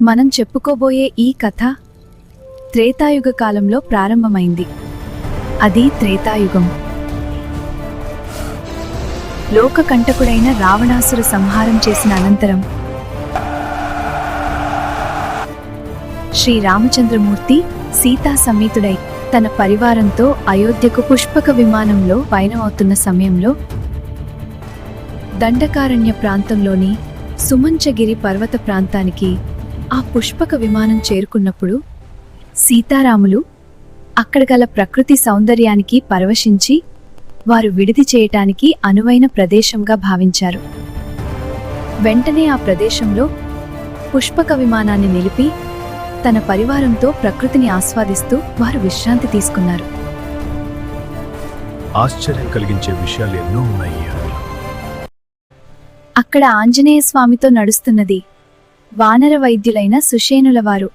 మనం చెప్పుకోబోయే ఈ కథ త్రేతాయుగ కాలంలో ప్రారంభమైంది. అది త్రేతాయుగం. లోకకంటకుడైన రావణాసుర సంహారం చేసిన అనంతరం శ్రీరామచంద్రమూర్తి సీతా సమేతుడై తన పరివారంతో అయోధ్యకు పుష్పక విమానంలో పయనమవుతున్న సమయంలో దండకారణ్య ప్రాంతంలోని సుమంచగిరి పర్వత ప్రాంతానికి ఆ పుష్పక విమానం చేరుకున్నప్పుడు సీతారాములు అక్కడ గల ప్రకృతి సౌందర్యానికి పరవశించి వారు విడిది చేయటానికి అనువైన ప్రదేశంగా భావించారు. వెంటనే ఆ ప్రదేశంలో పుష్పక విమానాన్ని నిలిపి తన పరివారంతో ప్రకృతిని ఆస్వాదిస్తూ వారు విశ్రాంతి తీసుకున్నారు. ఆశ్చర్యం కలిగించే విషయాలు ఎన్నో ఉన్నాయి. అక్కడ ఆంజనేయ స్వామితో నడుస్తున్నది వానర వైద్యులైన సుషేనుల వారు.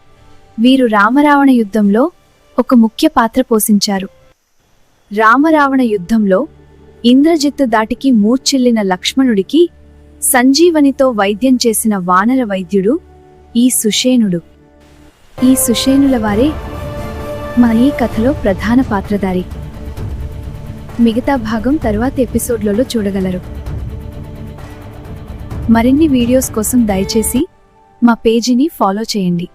వీరు రామరావణ యుద్ధంలో ఒక ముఖ్య పాత్ర పోషించారు. రామరావణ యుద్ధంలో ఇంద్రజిత్తు దాటికి మూర్ఛిల్లిన లక్ష్మణుడికి సంజీవనితో వైద్యం చేసిన వానర వైద్యుడు ఈ సుషేనుడు. ఈ సుషేనుల వారే మా ఈ కథలో ప్రధాన పాత్రధారి. మిగతా భాగం తరువాత ఎపిసోడ్లలో చూడగలరు. మరిన్ని వీడియోస్ కోసం దయచేసి మా పేజీని ఫాలో చేయండి.